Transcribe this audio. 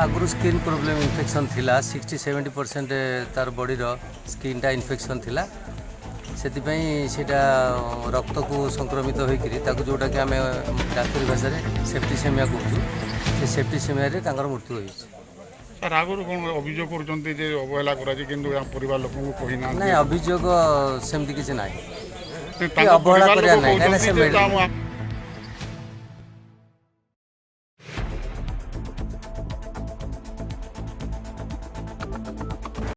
आगु skin problem infection थिला 60-70% तार बॉडी स्किनटा इन्फेक्शन थिला सेटा रक्त को संक्रमित होकर जोटा कि आम डाक्तरी भाषा सेप्टिसेमिया कहूँ से सेप्टिसेमिया मृत्यु होती सर आगुरी कौन अभियोग कर अवहेला कर लोक ना अभियोग सेमती किसी ना अवहेला करना